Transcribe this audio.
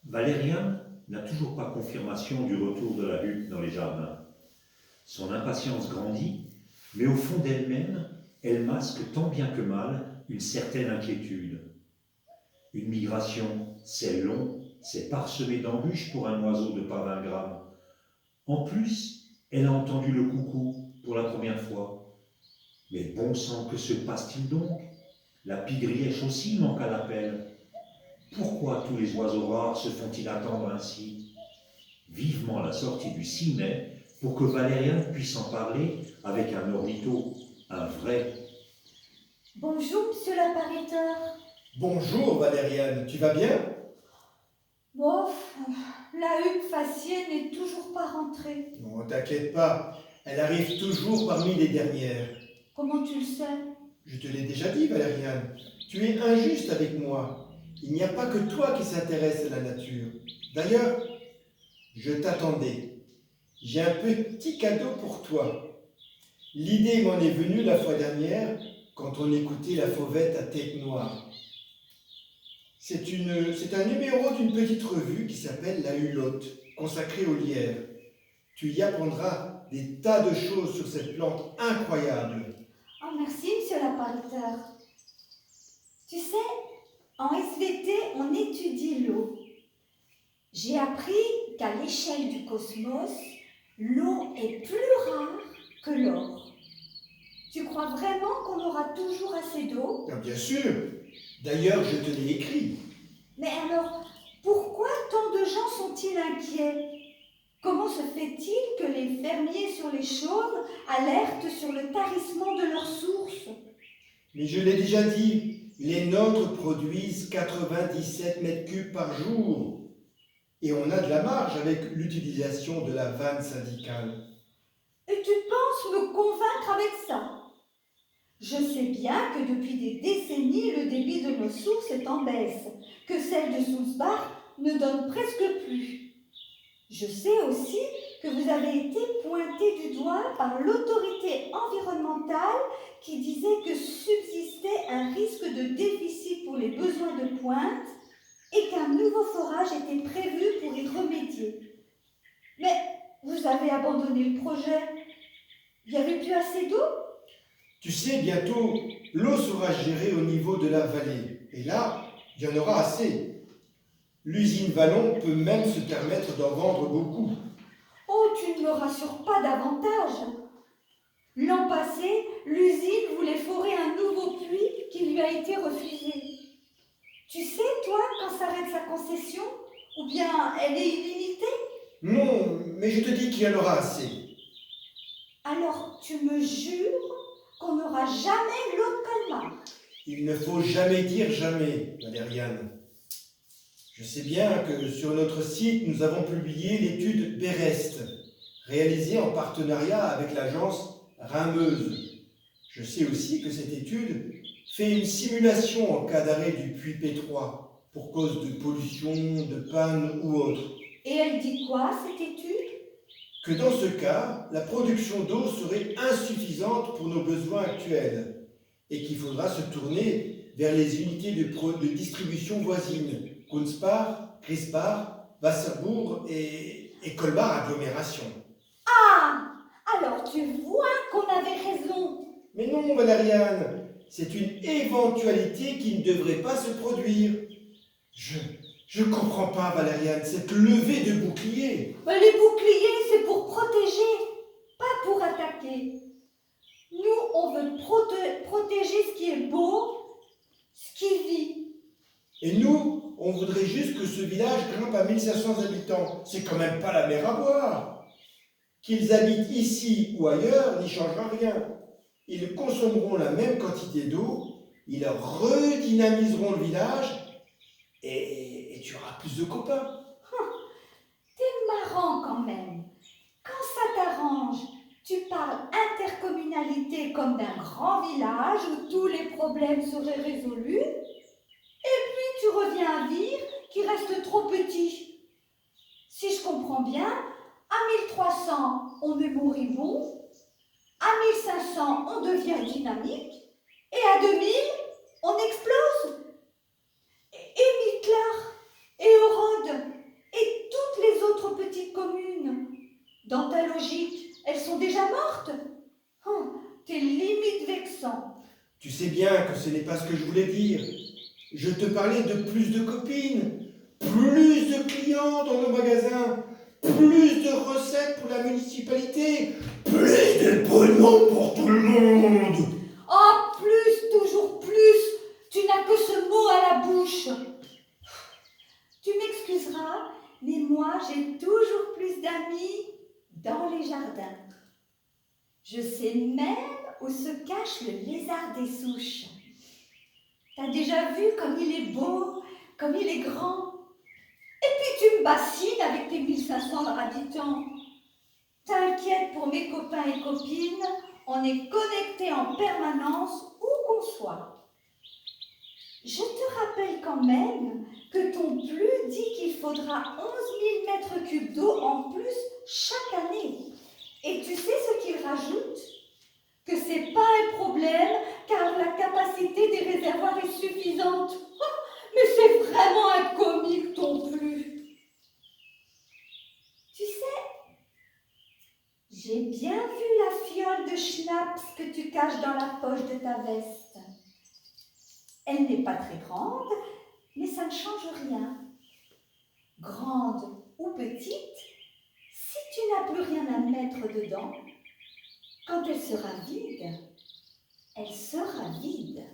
Valériane n'a toujours pas confirmation du retour de la hutte dans les jardins. Son impatience grandit, mais au fond d'elle-même, elle masque tant bien que mal une certaine inquiétude. Une migration, c'est long, c'est parsemé d'embûches pour un oiseau de pas 20 grammes. En plus, elle a entendu le coucou pour la première fois. Mais bon sang, que se passe-t-il donc? La pie-grièche aussi manque à l'appel. Pourquoi tous les oiseaux rares se font-ils attendre ainsi? Vivement la sortie du 6 mai pour que Valériane puisse en parler avec un ornitho, un vrai. Bonjour, monsieur l'appariteur. Bonjour Valériane, tu vas bien? Bof, la huppe faciée n'est toujours pas rentrée. Non, t'inquiète pas, elle arrive toujours parmi les dernières. Comment tu le sais? Je te l'ai déjà dit Valériane, tu es injuste avec moi. Il n'y a pas que toi qui s'intéresse à la nature. D'ailleurs, je t'attendais. J'ai un petit cadeau pour toi. L'idée m'en est venue la fois dernière quand on écoutait la fauvette à tête noire. C'est un numéro d'une petite revue qui s'appelle La Hulotte, consacrée aux lierres. Tu y apprendras des tas de choses sur cette plante incroyable. Oh, merci, monsieur l'appariteur. Tu sais, en SVT, on étudie l'eau. J'ai appris qu'à l'échelle du cosmos, l'eau est plus rare que l'or. Tu crois vraiment qu'on aura toujours assez d'eau? Ah, bien sûr. D'ailleurs, je te l'ai écrit. Mais alors, pourquoi tant de gens sont-ils inquiets? Comment se fait-il que les fermiers sur les chaumes alertent sur le tarissement de leurs sources? Mais je l'ai déjà dit, les nôtres produisent 97 mètres cubes par jour. Et on a de la marge avec l'utilisation de la vanne syndicale. Et tu penses me convaincre avec ça? Je sais bien que depuis des décennies, le débit de nos sources est en baisse, que celle de Sulzbach ne donne presque plus. Je sais aussi que vous avez été pointé du doigt par l'autorité environnementale qui disait que subsistait un risque de déficit pour les besoins de pointe et qu'un nouveau forage était prévu pour y remédier. Mais vous avez abandonné le projet. Il n'y avait plus assez d'eau? Tu sais, bientôt, l'eau sera gérée au niveau de la vallée. Et là, il y en aura assez. L'usine Vallon peut même se permettre d'en vendre beaucoup. Oh, tu ne me rassures pas davantage. L'an passé, l'usine voulait forer un nouveau puits qui lui a été refusé. Tu sais, toi, quand s'arrête sa concession? Ou bien elle est illimitée? Non, mais je te dis qu'il y en aura assez. Alors, tu me jures qu'on n'aura jamais l'eau de Colmar? Il ne faut jamais dire jamais, Valériane. Je sais bien que sur notre site, nous avons publié l'étude Berest, réalisée en partenariat avec l'agence Rameuse. Je sais aussi que cette étude fait une simulation en cas d'arrêt du puits P3 pour cause de pollution, de panne ou autre. Et elle dit quoi, cette étude? Que dans ce cas, la production d'eau serait insuffisante pour nos besoins actuels et qu'il faudra se tourner vers les unités de distribution voisines, Kunspar, Crispar, Wasserbourg et Colmar Agglomération. Ah! Alors tu vois qu'on avait raison. Mais non, Valériane, c'est une éventualité qui ne devrait pas se produire. Je comprends pas, Valériane, cette levée de bouclier. Mais les boucliers, c'est pour protéger, pas pour attaquer. Nous, on veut protéger ce qui est beau, ce qui vit. Et nous, on voudrait juste que ce village grimpe à 1500 habitants. C'est quand même pas la mer à boire. Qu'ils habitent ici ou ailleurs n'y changera rien. Ils consommeront la même quantité d'eau, ils redynamiseront le village et tu auras plus de copains. T'es marrant quand même. Quand ça t'arrange, tu parles intercommunalité comme d'un grand village où tous les problèmes seraient résolus. Et puis tu reviens à Vire qui reste trop petit. Si je comprends bien, à 1300, on est moribond, à 1500, on devient dynamique, et à 2000, on explose. Et Hitler, et Horode, communes. Dans ta logique, elles sont déjà mortes. Oh, t'es limite vexant. Tu sais bien que ce n'est pas ce que je voulais dire. Je te parlais de plus de copines, plus de clients dans nos magasins, plus de recettes pour la municipalité, plus de pognon pour tout le monde. Oh, plus, toujours plus. Tu n'as que ce mot à la bouche. Tu m'excuseras, mais moi, j'ai toujours plus d'amis dans les jardins. Je sais même où se cache le lézard des souches. T'as déjà vu comme il est beau, comme il est grand? Et puis tu me bassines avec tes 1500 habitants. T'inquiète pour mes copains et copines, on est connectés en permanence où qu'on soit. Je te rappelle quand même que ton PLU dit qu'il faudra 11 000 mètres cubes d'eau en plus chaque année. Et tu sais ce qu'il rajoute? Que c'est pas un problème car la capacité des réservoirs est suffisante. Oh, mais c'est vraiment un comique ton PLU. Tu sais, j'ai bien vu la fiole de schnapps que tu caches dans la poche de ta veste. Elle n'est pas très grande, mais ça ne change rien. Grande ou petite, si tu n'as plus rien à mettre dedans, quand elle sera vide, elle sera vide.